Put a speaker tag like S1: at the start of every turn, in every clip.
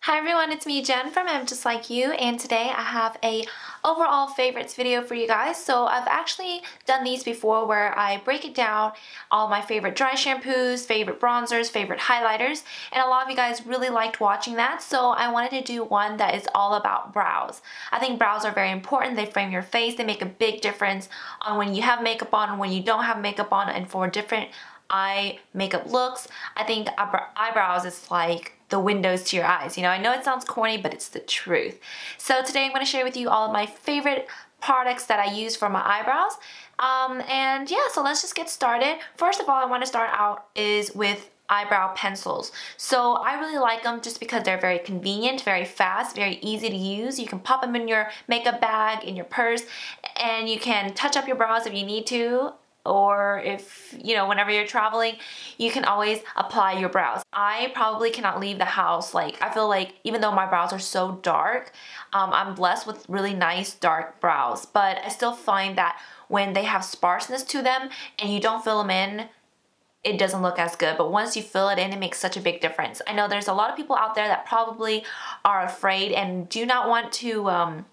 S1: Hi everyone, it's me Jen from I'm Just Like You, and today I have a overall favorites video for you guys. So I've actually done these before where I break it down, all my favorite dry shampoos, favorite bronzers, favorite highlighters, and a lot of you guys really liked watching that, so I wanted to do one that is all about brows. I think brows are very important. They frame your face. They make a big difference on when you have makeup on and when you don't have makeup on, and for different eye makeup looks. I think eyebrows is like the windows to your eyes. You know, I know it sounds corny, but it's the truth. So today I'm going to share with you all of my favorite products that I use for my eyebrows. And yeah, so let's just get started. First of all, I want to start out is with eyebrow pencils. So I really like them just because they're very convenient, very fast, very easy to use. You can pop them in your makeup bag, in your purse, and you can touch up your brows if you need to. Or if, you know, whenever you're traveling, you can always apply your brows. I probably cannot leave the house. Like, I feel like even though my brows are so dark, I'm blessed with really nice dark brows. But I still find that when they have sparseness to them and you don't fill them in, it doesn't look as good. But once you fill it in, it makes such a big difference. I know there's a lot of people out there that probably are afraid and do not want to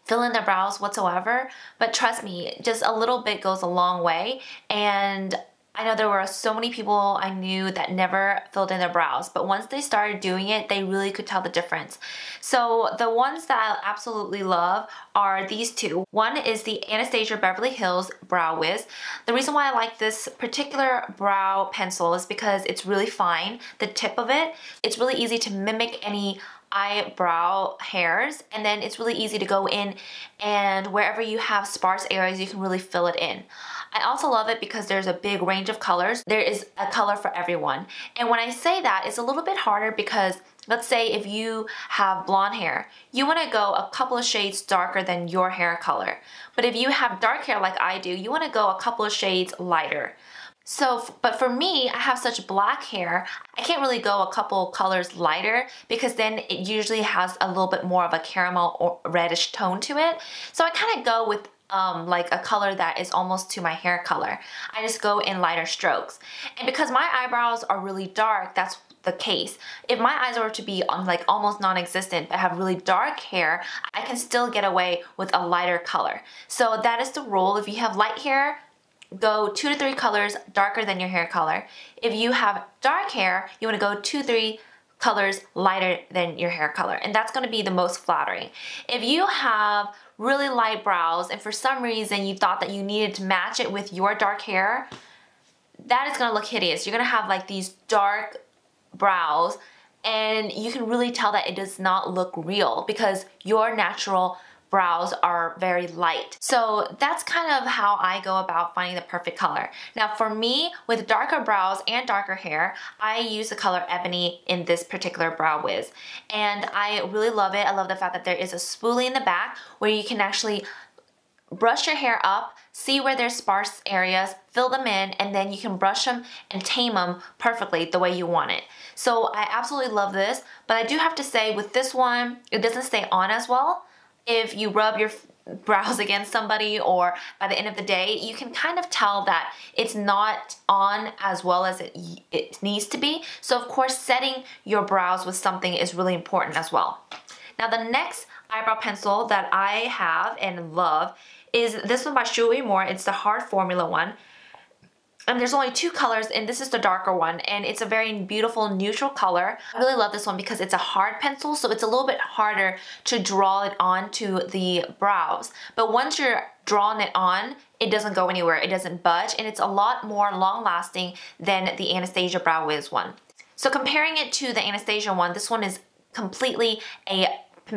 S1: fill in their brows whatsoever, but trust me, just a little bit goes a long way. And I know there were so many people I knew that never filled in their brows, but once they started doing it, they really could tell the difference. So the ones that I absolutely love are these two. One is the Anastasia Beverly Hills Brow Wiz. The reason why I like this particular brow pencil is because it's really fine, the tip of it. It's really easy to mimic any eyebrow hairs, and then it's really easy to go in and wherever you have sparse areas you can really fill it in. I also love it because there's a big range of colors. There is a color for everyone, and when I say that, it's a little bit harder because let's say if you have blonde hair, you want to go a couple of shades darker than your hair color, but if you have dark hair like I do, you want to go a couple of shades lighter. So, but for me, I have such black hair, I can't really go a couple colors lighter because then it usually has a little bit more of a caramel or reddish tone to it. So I kind of go with like a color that is almost to my hair color. I just go in lighter strokes. And because my eyebrows are really dark, that's the case. If my eyes were to be like almost non-existent but have really dark hair, I can still get away with a lighter color. So that is the rule. If you have light hair, go 2 to 3 colors darker than your hair color. If you have dark hair, you want to go 2 to 3 colors lighter than your hair color, and that's going to be the most flattering. If you have really light brows and for some reason you thought that you needed to match it with your dark hair, that is going to look hideous. You're going to have like these dark brows and you can really tell that it does not look real because your natural brows are very light. So that's kind of how I go about finding the perfect color. Now for me, with darker brows and darker hair, I use the color Ebony in this particular brow wiz. And I really love it. I love the fact that there is a spoolie in the back where you can actually brush your hair up, see where there's sparse areas, fill them in, and then you can brush them and tame them perfectly the way you want it. So I absolutely love this, but I do have to say with this one, it doesn't stay on as well. If you rub your brows against somebody or by the end of the day, you can kind of tell that it's not on as well as it needs to be. So of course, setting your brows with something is really important as well. Now the next eyebrow pencil that I have and love is this one by Shu Umeura. It's the Hard Formula one. And there's only 2 colors, and this is the darker one, and it's a very beautiful neutral color. I really love this one because it's a hard pencil, so it's a little bit harder to draw it onto the brows. But once you're drawing it on, it doesn't go anywhere, it doesn't budge, and it's a lot more long-lasting than the Anastasia Brow Wiz one. So comparing it to the Anastasia one, this one is completely a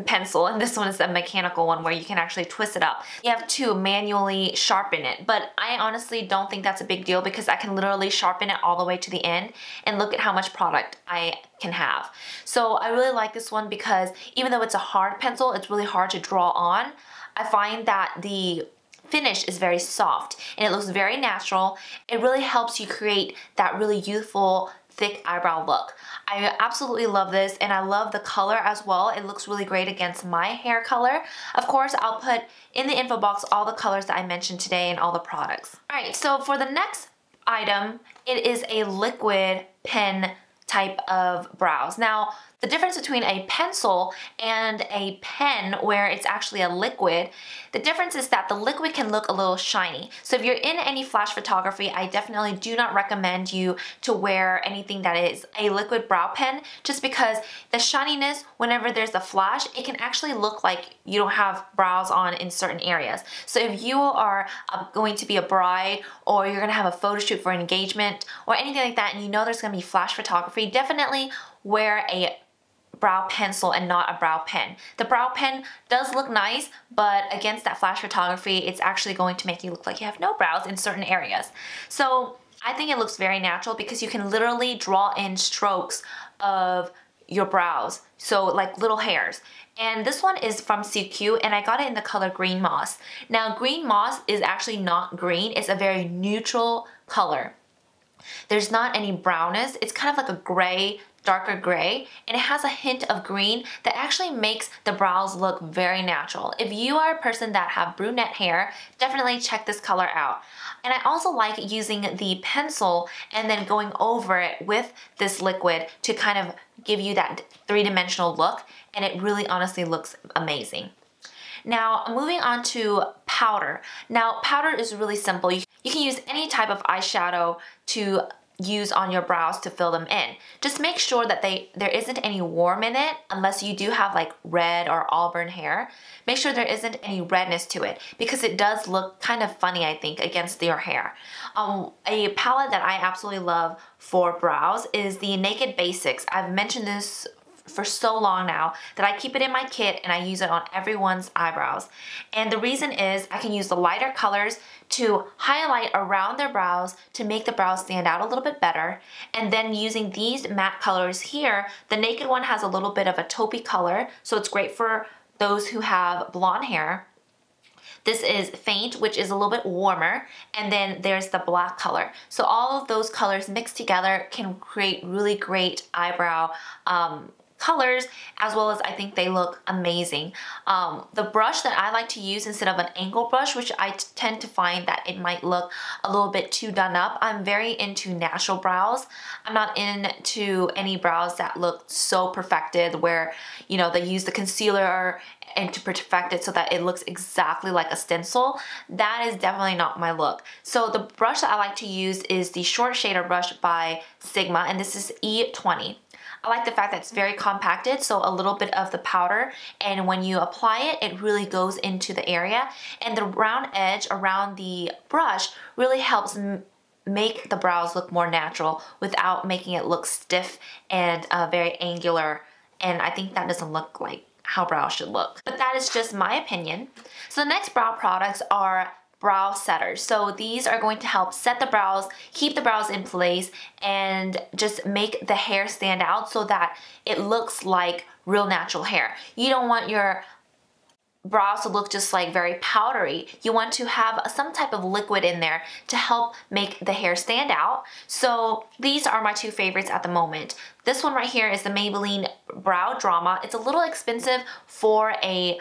S1: pencil, and this one is a mechanical one where you can actually twist it up. You have to manually sharpen it, but I honestly don't think that's a big deal because I can literally sharpen it all the way to the end and look at how much product I can have. So I really like this one because even though it's a hard pencil, it's really hard to draw on. I find that the finish is very soft and it looks very natural. It really helps you create that really youthful, thick eyebrow look. I absolutely love this, and I love the color as well. It looks really great against my hair color. Of course, I'll put in the info box all the colors that I mentioned today and all the products. Alright, so for the next item, it is a liquid pen type of brows. Now, The difference between a pencil and a pen where it's actually a liquid, the difference is that the liquid can look a little shiny. So if you're in any flash photography, I definitely do not recommend you to wear anything that is a liquid brow pen, just because the shininess, whenever there's a flash, it can actually look like you don't have brows on in certain areas. So if you are going to be a bride, or you're gonna have a photo shoot for an engagement or anything like that, and you know there's gonna be flash photography, definitely wear a brow pencil and not a brow pen. The brow pen does look nice, but against that flash photography, it's actually going to make you look like you have no brows in certain areas. So I think it looks very natural because you can literally draw in strokes of your brows, so like little hairs. And this one is from SUQQU, and I got it in the color Green Moss. Now Green Moss is actually not green, it's a very neutral color. There's not any brownness, it's kind of like a gray, darker gray, and it has a hint of green that actually makes the brows look very natural. If you are a person that have brunette hair, definitely check this color out. And I also like using the pencil and then going over it with this liquid to kind of give you that three-dimensional look, and it really honestly looks amazing. Now, moving on to powder. Now, powder is really simple. You can use any type of eyeshadow to use on your brows to fill them in. Just make sure that there isn't any warm in it, unless you do have like red or auburn hair. Make sure there isn't any redness to it, because it does look kind of funny, I think, against your hair. A palette that I absolutely love for brows is the Naked Basics. I've mentioned this for so long now that I keep it in my kit and I use it on everyone's eyebrows. And the reason is I can use the lighter colors to highlight around their brows to make the brows stand out a little bit better. And then using these matte colors here, the Naked one has a little bit of a taupey color, so it's great for those who have blonde hair. This is Faint, which is a little bit warmer, and then there's the black color. So all of those colors mixed together can create really great eyebrow colors, as well as I think they look amazing. The brush that I like to use instead of an angle brush, which I tend to find that it might look a little bit too done up. I'm very into natural brows. I'm not into any brows that look so perfected where, you know, they use the concealer and to perfect it so that it looks exactly like a stencil. That is definitely not my look. So the brush that I like to use is the Short Shader brush by Sigma, and this is E20. I like the fact that it's very compacted, so a little bit of the powder, and when you apply it, it really goes into the area, and the round edge around the brush really helps make the brows look more natural without making it look stiff and very angular, and I think that doesn't look like how brows should look. But that is just my opinion. So the next brow products are brow setters. So these are going to help set the brows, keep the brows in place, and just make the hair stand out so that it looks like real natural hair. You don't want your brows to look just like very powdery. You want to have some type of liquid in there to help make the hair stand out. So these are my two favorites at the moment. This one right here is the Maybelline Brow Drama. It's a little expensive for a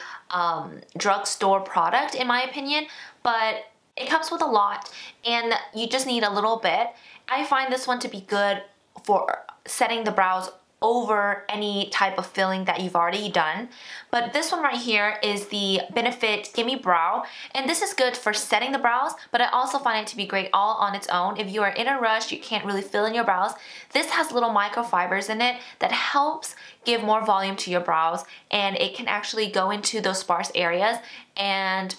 S1: drugstore product in my opinion, but it comes with a lot and you just need a little bit. I find this one to be good for setting the brows over any type of filling that you've already done. But this one right here is the Benefit Gimme Brow, and this is good for setting the brows, but I also find it to be great all on its own. If you are in a rush, you can't really fill in your brows, this has little microfibers in it that helps give more volume to your brows, and it can actually go into those sparse areas and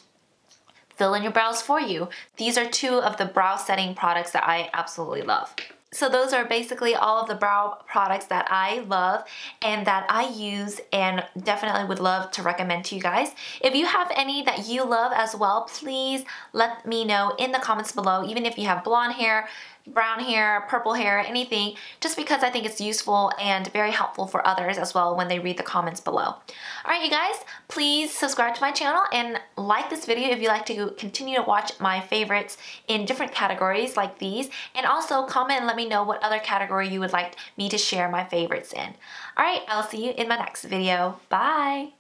S1: fill in your brows for you. These are two of the brow setting products that I absolutely love. So those are basically all of the brow products that I love and that I use and definitely would love to recommend to you guys. If you have any that you love as well, please let me know in the comments below, even if you have blonde hair, brown hair, purple hair, anything, just because I think it's useful and very helpful for others as well when they read the comments below. Alright you guys, please subscribe to my channel and like this video if you like to continue to watch my favorites in different categories like these, and also comment and let me know what other category you would like me to share my favorites in. Alright, I'll see you in my next video. Bye!